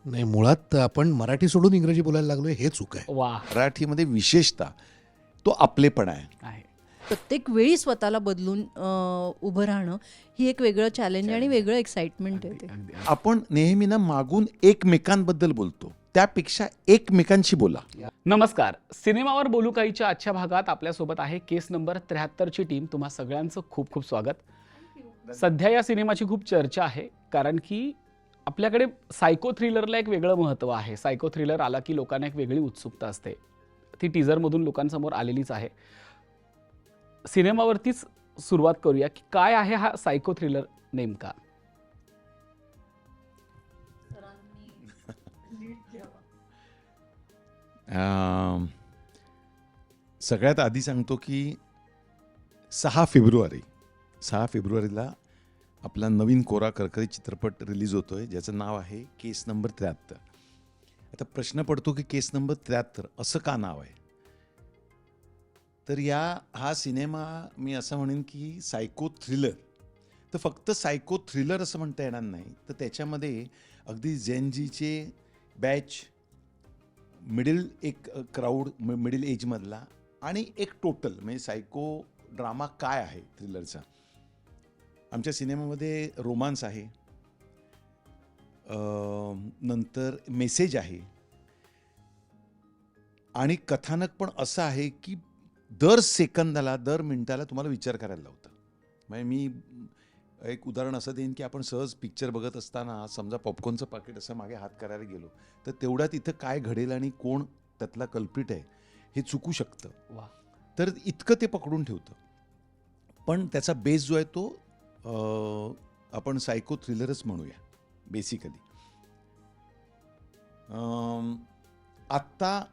नाही, मुळात आपण मराठी सोडून इंग्रजी बोलायला लागलोय हे चूक आहे. वा मराठीमध्ये विशेषतः तो आपलेपणा आहे. आहे. प्रत्येक वेळी स्वतःला बदलून उभं राहणं ही एक वेगळं चॅलेंज आणि वेगळं एक्साइटमेंट आहे ते. अगदी. आपण नेहमी ना मागून एकमेकांबद्दल बोलतो, त्यापेक्षा एकमेकांशी बोला. नमस्कार, सिनेमावर बोलू काहीच्या आजच्या भागात आपल्यासोबत आहे केस नंबर 73ची टीम. तुम्हा सगळ्यांचं खूप खूप स्वागत. सध्या या सिनेमाची खूप चर्चा आहे, कारण की आपल्याकडे सायको थ्रिलरला एक वेगळं महत्त्व आहे. सायको थ्रिलर आला की लोकांना एक वेगळी उत्सुकता असते. ती टीझरमधून लोकांसमोर आलेलीच आहे. सिनेमावरतीच सुरुवात करूया की काय आहे हा सायको थ्रिलर नेमका. सगळ्यात आधी सांगतो की 6 फेब्रुवारीला आपला नवीन कोरा करकरी चित्रपट रिलीज होतोय, ज्याचं नाव आहे केस नंबर 73. आता प्रश्न पडतो की केस नंबर 73 असं का नाव आहे? तर हा सिनेमा मी असं म्हणेन की सायको थ्रिलर. तर फक्त सायको थ्रिलर असं म्हणता येणार नाही, तर त्याच्यामध्ये अगदी जेनजीचे बॅच, मिडल एक क्राऊड, मिडल एजमधला, आणि एक टोटल म्हणजे सायको ड्रामा काय आहे थ्रिलरचा. आमच्या सिनेमामध्ये रोमांस आहे, नंतर मेसेज आहे, आणि कथानक पण असं आहे की दर सेकंदाला, दर मिनिटाला तुम्हाला विचार करायला लावतं. म्हणजे मी एक उदाहरण असं देईन की आपण सहज पिक्चर बघत असताना समजा पॉपकॉर्नचं पाकिट असं मागे हात करायला गेलो, तर तेवढ्यात इथं काय घडेल आणि कोण त्यातला कल्प्रिट आहे हे चुकू शकतं. वा. तर इतकं ते पकडून ठेवतं. पण त्याचा बेस जो आहे तो आपण सायको थ्रिलरच म्हणूया बेसिकली. आत्ता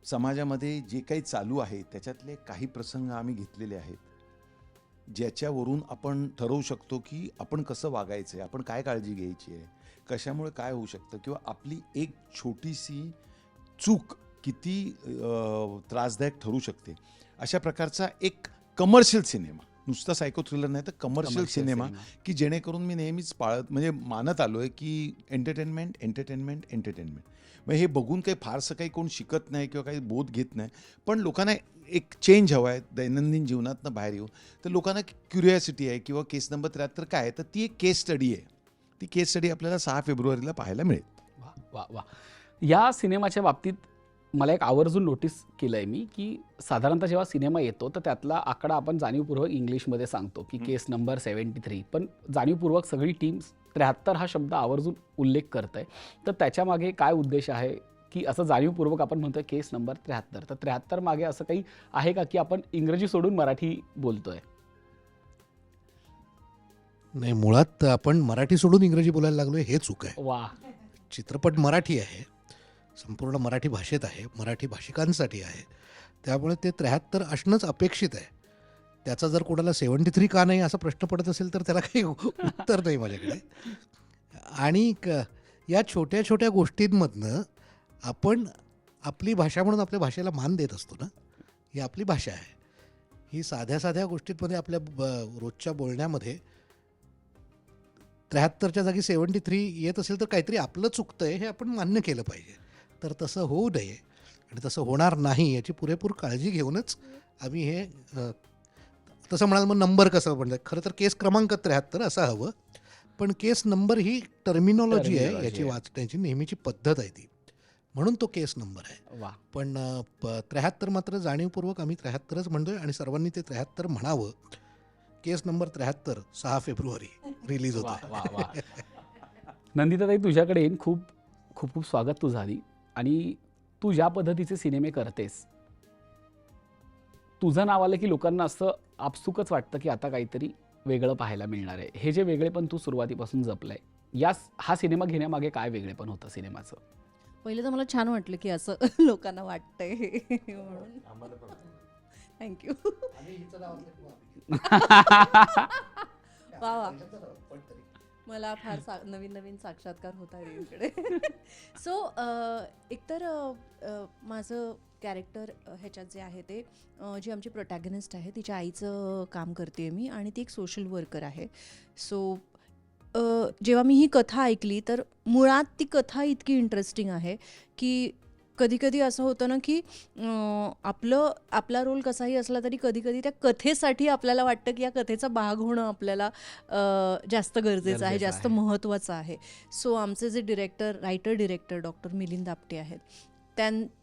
समाजामध्ये जे काही चालू आहे त्याच्यातले काही प्रसंग आम्ही घेतलेले आहेत, ज्याच्यावरून आपण ठरवू शकतो की आपण कसं वागायचं आहे, आपण काय काळजी घ्यायची आहे, कशामुळे काय होऊ शकतं, किंवा आपली एक छोटीशी चूक किती त्रासदायक ठरू शकते. अशा प्रकारचा एक कमर्शियल सिनेमा, नुसता सायको थ्रिलर नाही तर कमर्शियल सिनेमा, की जेणेकरून मी नेहमीच म्हणजे मानत आलो आहे की एंटरटेनमेंट. मग हे बघून काही फारसं काही कोण शिकत नाही किंवा काही बोध घेत नाही, पण लोकांना एक चेंज हवा आहे दैनंदिन जीवनातनं बाहेर येऊ. तर लोकांना क्युरिओसिटी आहे किंवा केस नंबर 73 काय आहे, तर ती एक केस स्टडी आहे. ती केस स्टडी आपल्याला 6 फेब्रुवारीला पाहायला मिळेल. वा वा वा. या सिनेमाच्या बाबतीत मला एक आवर्जून नोटीस केलं आहे मी, की साधारणतः जेव्हा सिनेमा येतो तर त्यातला आकडा आपण जाणीवपूर्वक इंग्लिशमध्ये सांगतो की केस नंबर 73, पण जाणीवपूर्वक सगळी टीम 73 हा शब्द आवर्जून उल्लेख करत आहे. तर त्याच्यामागे काय उद्देश आहे की असं जाणीवपूर्वक आपण म्हणतोय केस नंबर 73? तर 73 मागे असं काही आहे का की आपण इंग्रजी सोडून मराठी बोलतोय? नाही, मुळात आपण मराठी सोडून इंग्रजी बोलायला लागलोय हे चूक आहे. वा. चित्रपट मराठी आहे, संपूर्ण मराठी भाषेत आहे, मराठी भाषिकांसाठी आहे, त्यामुळे ते 73 असणंच अपेक्षित आहे. त्याचा जर कोणाला 73 का नाही असा प्रश्न पडत असेल तर त्याला काही उत्तर नाही माझ्याकडे. आणि या छोट्या छोट्या गोष्टींमधनं आपण आपली भाषा म्हणून आपल्या भाषेला मान देत असतो ना. ही आपली भाषा आहे. ही साध्या साध्या गोष्टींमध्ये आपल्या रोजच्या बोलण्यामध्ये 73च्या जागी 73 येत असेल तर काहीतरी आपलं चुकतंय हे आपण मान्य केलं पाहिजे. तर तसं होऊ नये आणि तसं होणार नाही याची पुरेपूर काळजी घेऊनच आम्ही हे तसं म्हणाल. मग नंबर कसं म्हणजे खरं तर केस क्रमांक 73 असं हवं, पण केस नंबर ही टर्मिनॉलॉजी आहे, याची वाचण्याची नेहमीची पद्धत आहे ती, म्हणून तो केस नंबर आहे. वा. पण 73 मात्र जाणीवपूर्वक आम्ही 73च म्हणतोय आणि सर्वांनी ते 73 म्हणावं. केस नंबर 73 6 फेब्रुवारी रिलीज वा होतो. वा वा. नंदिताताई, तुझ्याकडे येईन. खूप खूप खूप स्वागत तुझं आधी. आणि तू ज्या पद्धतीचे सिनेमे करतेस, तुझं नाव आलं की लोकांना असं आपसुकच वाटतं की आता काहीतरी वेगळं पाहायला मिळणार आहे. हे जे वेगळेपण तू सुरुवातीपासून जपलंय, हा सिनेमा घेण्यामागे काय वेगळेपण होतं सिनेमाचं? पहिलं तर मला छान वाटलं की असं लोकांना वाटतंय म्हणून. थँक्यू. वा वा. मला फार नवीन नवीन साक्षात्कार होत आहे इकडे. सो एकतर माझं कॅरेक्टर ह्याच्यात जे आहे ते जी आमची प्रोटॅगनिस्ट आहे तिच्या आईचं काम करते मी, आणि ती एक सोशल वर्कर आहे. सो जेव्हा मी ही कथा ऐकली तर मुळात ती कथा इतकी इंटरेस्टिंग आहे की कधी-कधी असं होतं ना की आपला रोल कसाही असला तरी कधी-कधी त्या कथेसाठी आपल्याला वाटतं की या कथेचा भाग होणं आपल्याला जास्त गरजेचं आहे, गरजेचं जास्त आहे. महत्त्वाचं आहे. सो आमचे जे writer director doctor Milind Apte आहेत,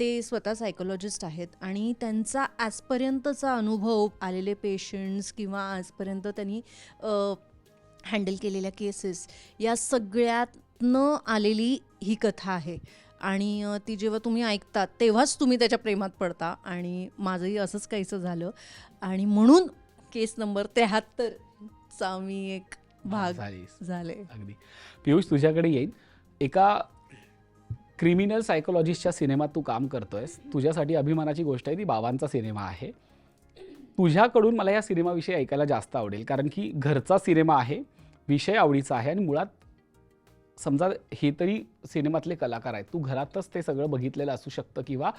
ते स्वतः सायकोलॉजिस्ट आहेत आणि त्यांचा आजपर्यंतचा अनुभव, आलेले पेशंट्स किंवा आजपर्यंत त्यांनी हँडल केलेल्या केसेस, या सगळ्यातनं आलेली ही कथा आहे. आणि ती जेव्हा तुम्ही ऐकतात तेव्हाच तुम्ही त्याच्या प्रेमात पडता आणि माझंही असंच काहीसं झालं आणि म्हणून केस नंबर 73चा मी एक भाग झाले. अगदी. पियुष, तुझ्याकडे येईन. एका क्रिमिनल सायकोलॉजिस्टच्या सिनेमात तू काम करतोयस. तुझ्यासाठी अभिमानाची गोष्ट आहे, ती बाबांचा सिनेमा आहे. तुझ्याकडून मला या सिनेमाविषयी ऐकायला जास्त आवडेल, कारण की घरचा सिनेमा आहे, विषय आवडीचा आहे आणि मुळात समजा हे तरी सिनेमातले कलाकार आहेत, तू घरातच ते सगळं बघितलेलं असू शकतं किंवा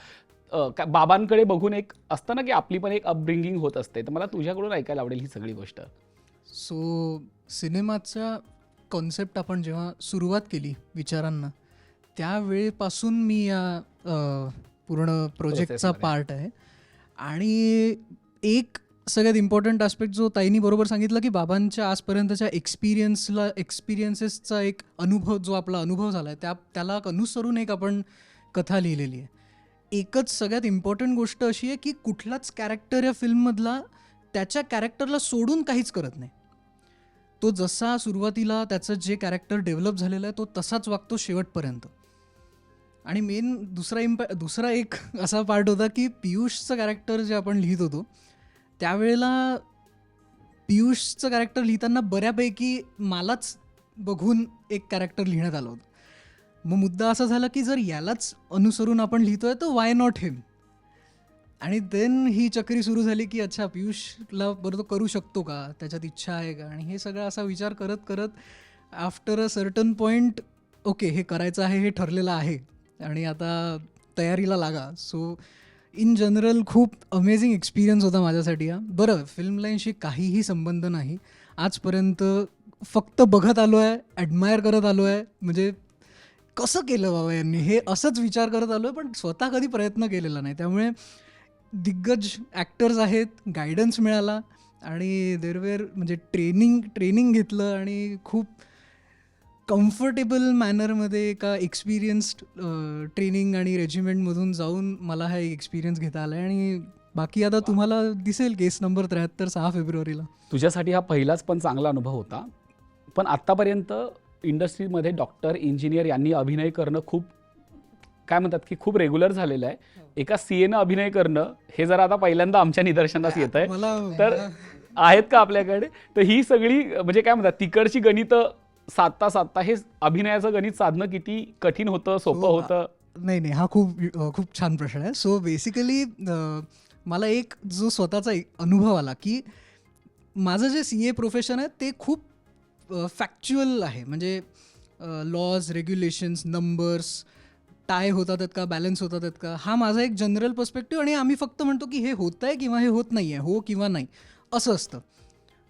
बाबांकडे बघून एक असतं ना की आपली पण एक अपब्रिंगिंग होत असते. तर मला तुझ्याकडून ऐकायला आवडेल ही सगळी गोष्ट. सो सिनेमाचा कॉन्सेप्ट आपण जेव्हा सुरुवात केली विचारांना, त्यावेळेपासून मी या पूर्ण प्रोजेक्टचा प्रोसेसमध्ये. पार्ट आहे. आणि एक सगळ्यात इम्पॉर्टंट आस्पेक्ट जो ताईनी बरोबर सांगितलं की बाबांच्या आजपर्यंतच्या एक्सपिरियन्सेसचा एक अनुभव, जो आपला अनुभव झाला आहे त्याला अनुसरून एक आपण कथा लिहिलेली आहे. एकच सगळ्यात इम्पॉर्टंट गोष्ट अशी आहे की कुठलाच कॅरेक्टर या फिल्ममधला त्याच्या कॅरेक्टरला सोडून काहीच करत नाही. तो जसा सुरुवातीला त्याचं जे कॅरेक्टर डेव्हलप झालेलं आहे तो तसाच वागतो शेवटपर्यंत. आणि मेन दुसरा एक असा पार्ट होता की पियुषचं कॅरेक्टर जे आपण लिहित होतो त्यावेळेला पियुषचं कॅरेक्टर लिहिताना बऱ्यापैकी मलाच बघून एक कॅरेक्टर लिहिण्यात आलं होतं. मग मुद्दा असा झाला की जर यालाच अनुसरून आपण लिहितोय तर वाय नॉट हिम. आणि देन ही चक्री सुरू झाली की अच्छा, पियुषला बरं तो करू शकतो का, त्याच्यात इच्छा आहे का, आणि हे सगळं असा विचार करत करत after a certain point okay, हे करायचं आहे, हे ठरलेलं आहे आणि आता तयारीला लागा. सो इन जनरल खूप अमेझिंग एक्सपिरियन्स होता माझ्यासाठी हा. बरं, फिल्म लाईनशी काहीही संबंध नाही. आजपर्यंत फक्त बघत आलो आहे, ॲडमायर करत आलो आहे, म्हणजे कसं केलं बाबा यांनी हे, असंच विचार करत आलो आहे, पण स्वतः कधी प्रयत्न केलेला नाही. त्यामुळे दिग्गज ॲक्टर्स आहेत, गायडन्स मिळाला आणि देरवेर म्हणजे ट्रेनिंग घेतलं आणि खूप कम्फर्टेबल मॅनरमध्ये एका एक्सपिरियन्स्ड ट्रेनिंग आणि रेजिमेंटमधून जाऊन मला हा एक एक्सपिरियन्स घेता आला आहे. आणि बाकी आता तुम्हाला दिसेल केस नंबर 73 6 फेब्रुवारीला. तुझ्यासाठी हा पहिलाच पण चांगला अनुभव होता. पण आत्तापर्यंत इंडस्ट्रीमध्ये डॉक्टर, इंजिनियर यांनी अभिनय करणं खूप, काय म्हणतात की खूप रेग्युलर झालेलं आहे. एका CAनं अभिनय करणं हे जरा आता पहिल्यांदा आमच्या निदर्शनास येत आहे. तर आहेत का आपल्याकडे? तर ही सगळी म्हणजे काय म्हणतात तिकडची गणितं साधता हे अभिनयाचं गणित साधणं किती कठीण होतं, सोपं होतं? नाही, हा खूप छान प्रश्न आहे. सो बेसिकली मला एक जो स्वतःचा अनुभव आला की माझं जे CA प्रोफेशन आहे ते खूप फॅक्च्युअल आहे. म्हणजे लॉज, रेग्युलेशन्स, नंबर्स टाय होतात आहेत का, बॅलन्स होतात आहेत का, हा माझा एक जनरल पर्स्पेक्टिव्ह. आणि आम्ही फक्त म्हणतो की हे होत आहे किंवा हे होत नाही आहे, हो किंवा नाही, असं असतं.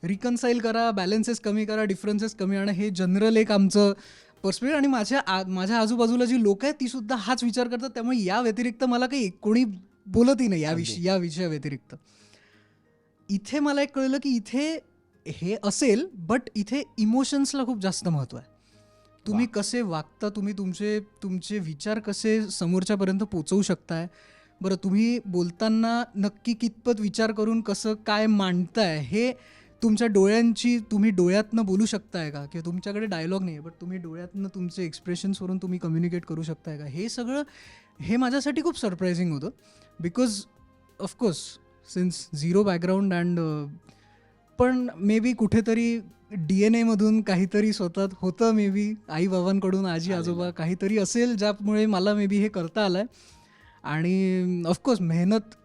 रिकन्साईल करा, बॅलन्सेस कमी करा, डिफरन्सेस कमी आणा, हे जनरल एक आमचं पर्स्पेक्टिव्ह. आणि माझ्या आजूबाजूला जी लोक आहेत ती सुद्धा हाच विचार करतात. त्यामुळे या व्यतिरिक्त मला काही कोणी बोलतही नाही या विषया व्यतिरिक्त. इथे मला एक कळलं की इथे हे असेल, बट इथे इमोशन्सला खूप जास्त महत्त्व आहे. तुम्ही कसे वागता, तुम्ही तुमचे विचार कसे समोरच्यापर्यंत पोचवू शकताय. बरं, तुम्ही बोलताना नक्की कितपत विचार करून कसं काय मांडताय, हे तुमच्या तुम्ही डोळ्यातनं बोलू शकताय का, किंवा तुमच्याकडे डायलॉग नाही आहे बट तुम्ही डोळ्यातनं तुमचे एक्सप्रेशन्सवरून तुम्ही कम्युनिकेट करू शकताय का, हे सगळं हे माझ्यासाठी खूप सरप्रायझिंग होतं. Because of course since zero background and पण मे बी कुठेतरी DNA मधून काहीतरी स्वतः होतं, मे बी आई बाबांकडून, आजी आजोबा काहीतरी असेल ज्यामुळे मला मे बी हे करता आलं आहे. आणि ऑफकोर्स मेहनत,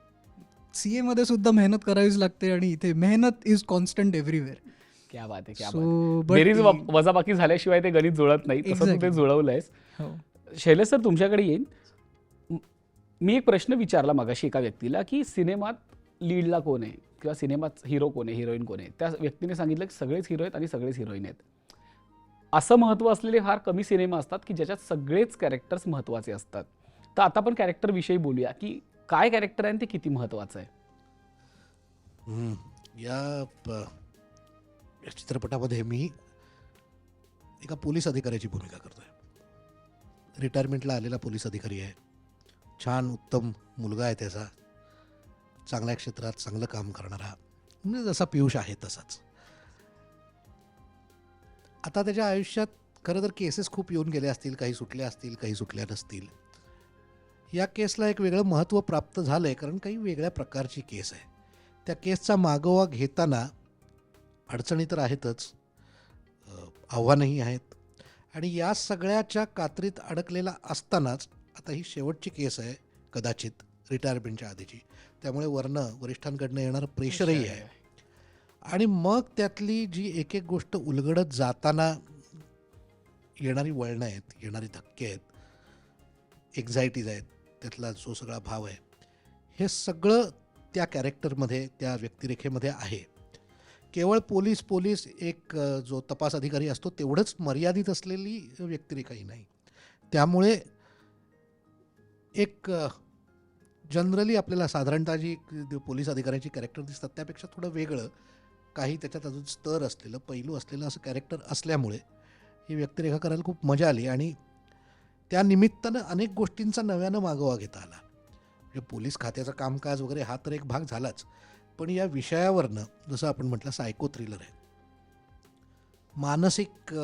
CA मध्ये सुद्धा मेहनत करावीच लागते आणि इथे मेहनत इज कॉन्स्टंट एव्हरीवेअर. क्या बात आहे, क्या So, बात. but बेरीज वजाबाकी झाल्याशिवाय ते गणित जुळत नाही, तसं तू ते Exactly. जुळवलंयस. हो. शैलेश सर, तुमच्याकडे येईन. मी एक प्रश्न विचारला मगाशी एका व्यक्तीला की सिनेमात लीडला कोण आहे किंवा सिनेमात हिरो कोण आहे, हिरोईन कोण आहे. त्या व्यक्तीने सांगितलं की सगळेच हिरो आहेत आणि सगळेच हिरोईन आहेत. असं महत्त्व असलेले फार कमी सिनेमा असतात की ज्याच्यात सगळेच कॅरेक्टर्स महत्त्वाचे असतात. तर आता आपण कॅरेक्टरविषयी बोलूया की काय कॅरेक्टर आहे आणि ते किती महत्त्वाचं आहे. हम्म. या चित्रपटामध्ये मी एका पोलीस अधिकाऱ्याची भूमिका करतोय. रिटायरमेंटला आलेला पोलीस अधिकारी आहे. छान उत्तम मुलगा आहे त्याचा, चांगल्या क्षेत्रात चांगलं काम करणारा, म्हणजे जसा पियुष आहे तसाच. आता त्याच्या आयुष्यात खरं तर केसेस खूप येऊन गेले असतील, काही सुटल्या असतील, काही सुटल्या नसतील. या केसला एक वेगळं महत्त्व प्राप्त झालं आहे, कारण काही वेगळ्या प्रकारची केस आहे. त्या केसचा मागोवा घेताना अडचणी तर आहेतच, आव्हानंही आहेत, आणि या सगळ्याच्या कात्रीत अडकलेला असतानाच आता ही शेवटची केस आहे कदाचित रिटायरमेंटच्या आधीची, त्यामुळे वरिष्ठांकडनं येणारं प्रेशरही आहे. आणि मग त्यातली जी एक एक गोष्ट उलगडत जाताना येणारी वळणं आहेत, येणारी धक्के आहेत, एक्झायटीज आहेत, त्यातला जो सगळा भाव आहे, हे सगळं त्या कॅरेक्टरमध्ये, त्या व्यक्तिरेखेमध्ये आहे. केवळ पोलीस एक जो तपास अधिकारी असतो तेवढंच मर्यादित असलेली व्यक्तिरेखाही नाही. त्यामुळे एक जनरली आपल्याला साधारणतः जी पोलीस अधिकाऱ्याची कॅरेक्टर दिसतात त्यापेक्षा थोडं वेगळं, काही त्याच्यात अजून स्तर असलेलं, पैलू असलेलं असं कॅरेक्टर असल्यामुळे ही व्यक्तिरेखा करायला खूप मजा आली. आणि त्या निमित्तानं अनेक गोष्टींचा नव्यानं मागोवा घेता आला. म्हणजे पोलीस खात्याचं कामकाज वगैरे हा तर एक भाग झालाच, पण या विषयावरनं जसं आपण म्हटलं सायको थ्रिलर आहे, मानसिक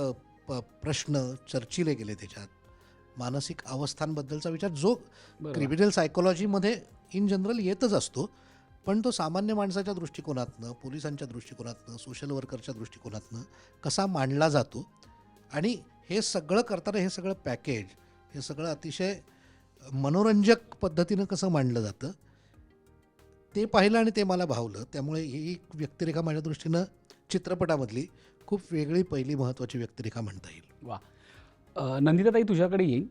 प्रश्न चर्चिले गेले त्याच्यात, मानसिक अवस्थांबद्दलचा विचार जो बरोबर. क्रिमिनल सायकोलॉजीमध्ये इन जनरल येतच असतो, पण तो सामान्य माणसाच्या दृष्टिकोनातनं, पोलिसांच्या दृष्टिकोनातनं, सोशल वर्करच्या दृष्टिकोनातनं कसा मांडला जातो, आणि हे सगळं करताना हे सगळं पॅकेज, हे सगळं अतिशय मनोरंजक पद्धतीनं कसं मांडलं जातं ते पाहिलं आणि ते मला भावलं. त्यामुळे ही एक व्यक्तिरेखा माझ्या दृष्टीनं चित्रपटामधली खूप वेगळी पहिली महत्त्वाची व्यक्तिरेखा म्हणता येईल. वा. नंदिताताई, तुझ्याकडे येईन.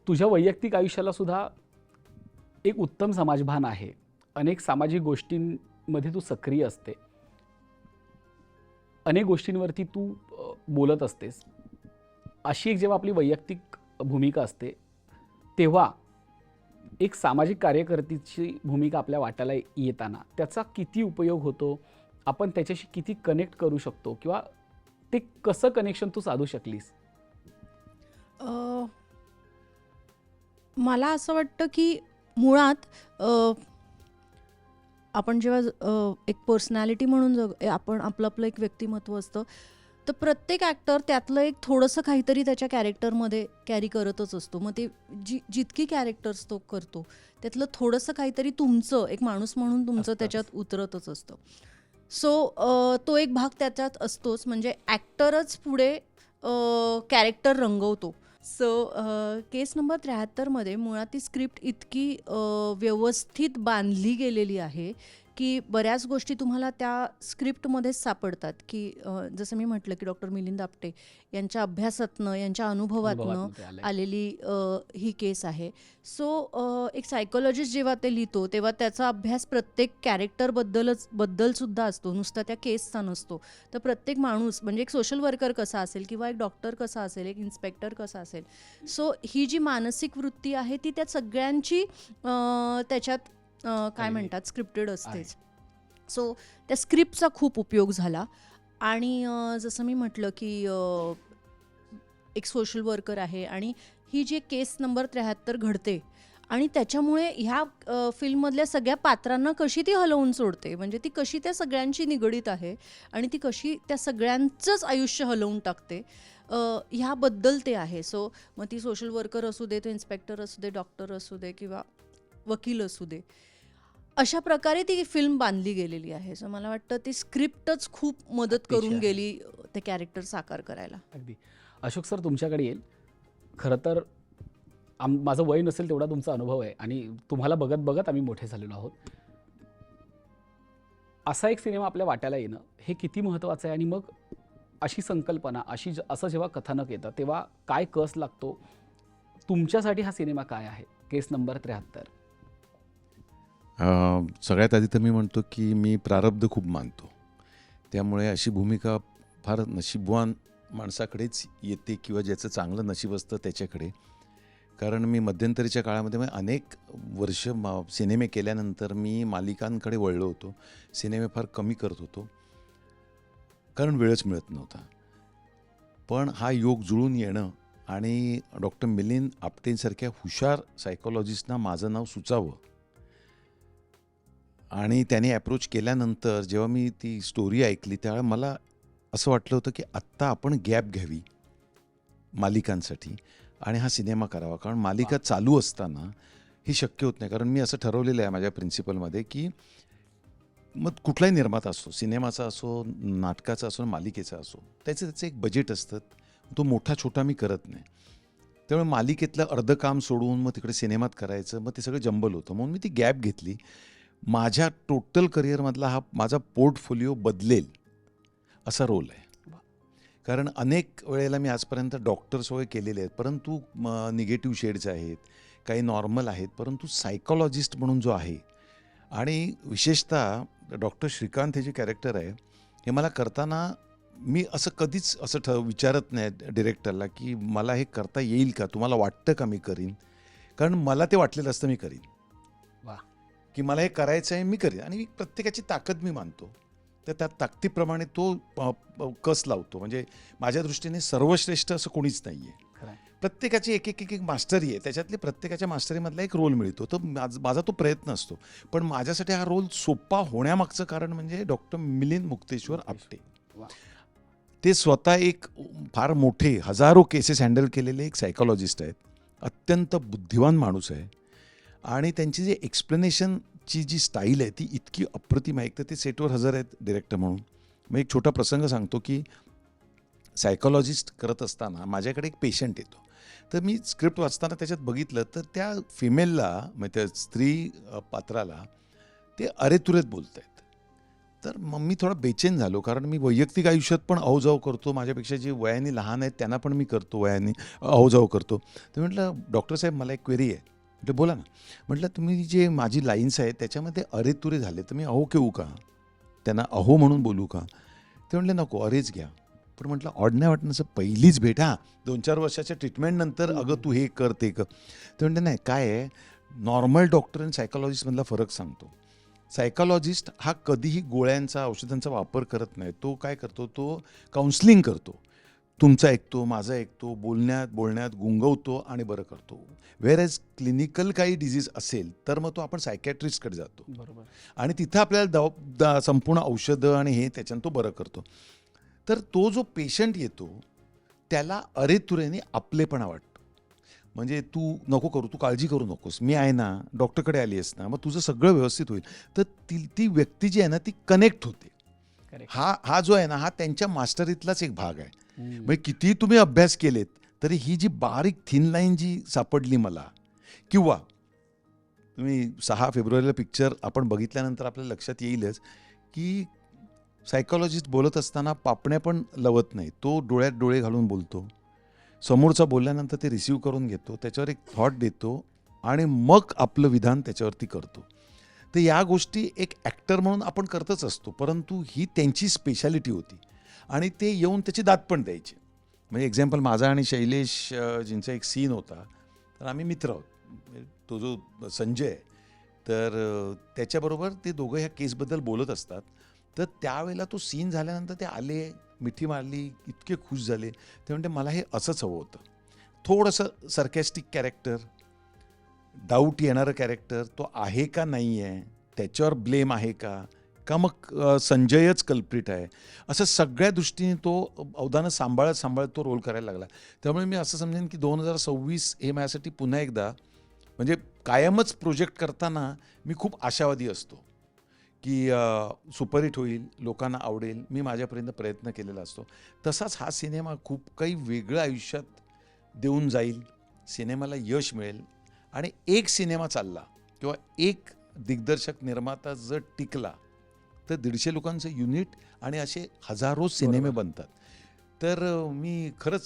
तुझ्या वैयक्तिक आयुष्याला सुद्धा एक उत्तम समाजभान आहे. अनेक सामाजिक गोष्टींमध्ये तू सक्रिय असते, अनेक गोष्टींवरती तू बोलत असतेस. अशी एक जेव्हा आपली वैयक्तिक भूमिका असते तेव्हा एक सामाजिक कार्यकर्तीची भूमिका आपल्या वाट्याला येताना त्याचा किती उपयोग होतो, आपण त्याच्याशी किती कनेक्ट करू शकतो, किंवा ते कसं कनेक्शन तू साधू शकलीस? मला असं वाटतं की मुळात आपण जेव्हा एक पर्सनॅलिटी म्हणून आपण आपलं एक व्यक्तिमत्व असतं, तर प्रत्येक ॲक्टर त्यातलं एक थोडंसं काहीतरी त्याच्या कॅरेक्टरमध्ये कॅरी करतच असतो. मग ते जितकी कॅरेक्टर्स तो करतो त्यातलं थोडंसं काहीतरी तुमचं एक माणूस म्हणून तुमचं असतंच. त्याच्यात उतरतच असतं. सो तो एक भाग त्याच्यात असतोच, म्हणजे ॲक्टरच पुढे कॅरेक्टर रंगवतो. सो केस नंबर 73मध्ये मुळात ती स्क्रिप्ट इतकी व्यवस्थित बांधली गेलेली आहे की बऱ्याच गोष्टी तुम्हाला त्या स्क्रिप्टमध्येच सापडतात. की जसं मी म्हटलं की डॉक्टर मिलिंद आपटे यांच्या अभ्यासातनं, यांच्या अनुभवातनं अनुभवातनं ते आलंय. आलेली ही केस आहे. सो एक सायकोलॉजिस्ट जेव्हा ते लिहितो तेव्हा त्याचा अभ्यास प्रत्येक कॅरेक्टरबद्दलसुद्धा असतो, नुसता त्या केसचा नसतो. तर प्रत्येक माणूस म्हणजे एक सोशल वर्कर कसा असेल किंवा एक डॉक्टर कसा असेल, एक इन्स्पेक्टर कसा असेल, सो ही जी मानसिक वृत्ती आहे ती त्या सगळ्यांची त्याच्यात काय आलेली म्हणतात स्क्रिप्टेड असतेच. सो त्या स्क्रिप्टचा खूप उपयोग झाला. आणि जसं मी म्हटलं की एक सोशल वर्कर आहे आणि ही जी केस नंबर 73 घडते आणि त्याच्यामुळे ह्या फिल्ममधल्या सगळ्या पात्रांना कशी ती हलवून सोडते, म्हणजे ती कशी त्या सगळ्यांशी निगडीत आहे आणि ती कशी त्या सगळ्यांचंच आयुष्य हलवून टाकते, ह्याबद्दल ते आहे. सो मग ती सोशल वर्कर असू दे, तो इन्स्पेक्टर असू दे, डॉक्टर असू दे किंवा वकील असू दे, अशा प्रकारे ती फिल्म बांधली गेलेली आहे. सो मला वाटतं ती स्क्रिप्टच खूप मदत करून अतिशय. गेली ते कॅरेक्टर साकार करायला. अगदी. अशोक सर, तुमच्याकडे येईल. खरं तर माझं वय नसेल तेवढा तुमचा अनुभव आहे आणि तुम्हाला बघत बघत आम्ही मोठे झालेलो आहोत. असा एक सिनेमा आपल्या वाट्याला येणं हे किती महत्त्वाचं आहे, आणि मग अशी संकल्पना, असं जेव्हा कथानक येतं तेव्हा काय कस लागतो? तुमच्यासाठी हा सिनेमा काय आहे, केस नंबर 73? सगळ्यात आधी तर मी म्हणतो की मी प्रारब्ध खूप मानतो. त्यामुळे अशी भूमिका फार नशीबवान माणसाकडेच येते किंवा ज्याचं चांगलं नशीब असतं त्याच्याकडे. कारण मी मध्यंतरीच्या काळामध्ये अनेक वर्ष सिनेमे केल्यानंतर मी मालिकांकडे वळलो होतो. सिनेमे फार कमी करत होतो कारण वेळच मिळत नव्हता. पण हा योग जुळून येणं आणि डॉक्टर मिलिंद आपटेंसारख्या हुशार सायकॉलॉजिस्टना माझं नाव सुचावं आणि त्याने ॲप्रोच केल्यानंतर जेव्हा मी ती स्टोरी ऐकली त्यावेळेला मला असं वाटलं होतं की आत्ता आपण गॅप घ्यावी मालिकांसाठी आणि हा सिनेमा करावा. कारण मालिका चालू असताना हे शक्य होत नाही. कारण मी असं ठरवलेलं आहे माझ्या प्रिन्सिपलमध्ये की मग कुठलाही निर्माता असो, सिनेमाचा असो, नाटकाचा असो, मालिकेचा असो, त्याचं एक बजेट असतं. तो मोठा छोटा मी करत नाही. त्यामुळे मालिकेतलं अर्धं काम सोडून मग तिकडे सिनेमात करायचं, मग ते सगळं जंबल होतं. म्हणून मी ती गॅप घेतली. माझ्या टोटल करिअरमधला हा माझा पोर्टफोलिओ बदलेल असा रोल आहे. कारण अनेक वेळेला मी आजपर्यंत डॉक्टर्स वगैरे केलेले आहेत, परंतु निगेटिव्ह शेड्स आहेत, काही नॉर्मल आहेत, परंतु सायकॉलॉजिस्ट म्हणून जो आहे आणि विशेषतः डॉक्टर श्रीकांत हे जे कॅरेक्टर आहे हे मला करताना मी असं कधीच असं विचारत नाही डिरेक्टरला की मला हे करता येईल का, तुम्हाला वाटतं का मी करीन. कारण मला ते वाटलेलं असतं मी करीन की मला हे करायचं आहे, मी करीन. आणि प्रत्येकाची ताकद मी मानतो, तर त्या ताकदीप्रमाणे तो कस लावतो. म्हणजे माझ्या दृष्टीने सर्वश्रेष्ठ असं कोणीच नाही आहे. प्रत्येकाची एक एक एक मास्टरी आहे, त्याच्यातली प्रत्येकाच्या मास्टरीमधला एक रोल मिळतो. तर माझा तो प्रयत्न असतो. पण माझ्यासाठी हा रोल सोपा होण्यामागचं कारण म्हणजे डॉक्टर मिलिंद मुक्तेश्वर आपटे. ते स्वतः एक फार मोठे हजारो केसेस हँडल केलेले एक सायकॉलॉजिस्ट आहेत. अत्यंत बुद्धिवान माणूस आहे आणि त्यांची जी एक्सप्लेनेशनची जी स्टाईल आहे ती इतकी अप्रतिम आहे. तर ते सेटवर हजर आहेत डिरेक्टर म्हणून. मग एक छोटा प्रसंग सांगतो की सायकॉलॉजिस्ट करत असताना माझ्याकडे एक पेशंट येतो. तर मी स्क्रिप्ट वाचताना त्याच्यात बघितलं तर त्या फिमेलला म्हणजे त्या स्त्री पात्राला ते अरेतुरेत बोलत आहेत. तर मग मी थोडा बेचैन झालो, कारण मी वैयक्तिक आयुष्यात पण अहोजाव करतो, माझ्यापेक्षा जे वयाने लहान आहेत त्यांना पण मी करतो, वयाने अहोजाव करतो. तर म्हटलं डॉक्टर साहेब मला एक क्वेरी आहे. म्हटलं बोला ना. म्हटलं तुम्ही जे माझी लाईन्स आहेत त्याच्यामध्ये अरेतुरे झाले तर मी अहो घेऊ का, त्यांना अहो म्हणून बोलू का. ते म्हटलं नको अरेच घ्या. पण म्हटलं ऑड नाही वाटणं असं पहिलीच भेट, 2-4 वर्षाच्या ट्रीटमेंटनंतर अगं तू हे कर ते कर. ते म्हटलं नाही काय आहे, नॉर्मल डॉक्टर आणि सायकॉलॉजिस्टमधला फरक सांगतो. सायकॉलॉजिस्ट हा कधीही गोळ्यांचा औषधांचा वापर करत नाही. तो काय करतो, तो काउन्सलिंग करतो, तुमचं ऐकतो, माझं ऐकतो, बोलण्यात गुंगवतो आणि बरं करतो. व्हेअरएज क्लिनिकल काही डिझीज असेल तर मग तो आपण सायकॅट्रिस्टकडे जातो. बरोबर. आणि तिथं आपल्याला संपूर्ण औषधं आणि हे त्याच्यानं तो बरं करतो. तर तो जो पेशंट येतो त्याला अरेतुरेने आपलेपणा वाटतो. म्हणजे तू नको करू, तू काळजी करू नकोस, मी आहे ना, डॉक्टरकडे आली आहेस ना, मग तुझं सगळं व्यवस्थित होईल. तर ती व्यक्ती जी आहे ना ती कनेक्ट होते. हा जो आहे ना हा त्यांच्या मास्टरीतलाच एक भाग आहे. म्हणजे कितीही तुम्ही अभ्यास केलेत तरी ही जी बारीक थिन लाईन जी सापडली मला, किंवा तुम्ही 6 फेब्रुवारीला पिक्चर आपण बघितल्यानंतर आपल्याला लक्षात येईलच की सायकॉलॉजिस्ट बोलत असताना पापण्या पण लवत नाही. तो डोळ्यात डोळे घालून बोलतो, समोरचा बोलल्यानंतर ते रिसीव्ह करून घेतो, त्याच्यावर एक थॉट देतो आणि मग आपलं विधान त्याच्यावरती करतो. तर या गोष्टी एक ॲक्टर म्हणून आपण करतच असतो, परंतु ही त्यांची स्पेशालिटी होती आणि ते येऊन त्याची दाद पण द्यायचे. म्हणजे एक्झाम्पल माझा आणि शैलेश जींचा एक सीन होता, तर आम्ही मित्र आहोत. तो जो संजय आहे तर त्याच्याबरोबर ते दोघं ह्या केसबद्दल बोलत असतात. तर त्यावेळेला तो सीन झाल्यानंतर ते आले, मिठी मारली, इतके खुश झाले. ते म्हणते मला हे असंच हवं होतं, थोडंसं सर्कॅस्टिक कॅरेक्टर, डाऊट येणारं कॅरेक्टर, तो आहे का नाही आहे, त्याच्यावर ब्लेम आहे का मग संजयच कल्प्रिट आहे, असं सगळ्या दृष्टीने तो अवधानं सांभाळत तो रोल करायला लागला. त्यामुळे मी असं समजेन की 2026 हे माझ्यासाठी पुन्हा एकदा म्हणजे कायमच प्रोजेक्ट करताना मी खूप आशावादी असतो की सुपरहिट होईल, लोकांना आवडेल, मी माझ्यापर्यंत प्रयत्न केलेला असतो. तसाच हा सिनेमा खूप काही वेगळं आयुष्यात देऊन जाईल, सिनेमाला यश मिळेल आणि एक सिनेमा चालला किंवा एक दिग्दर्शक निर्माता जर टिकला तर 150 लोकांचं युनिट आणि असे हजारो सिनेमे बनतात. तर मी खरंच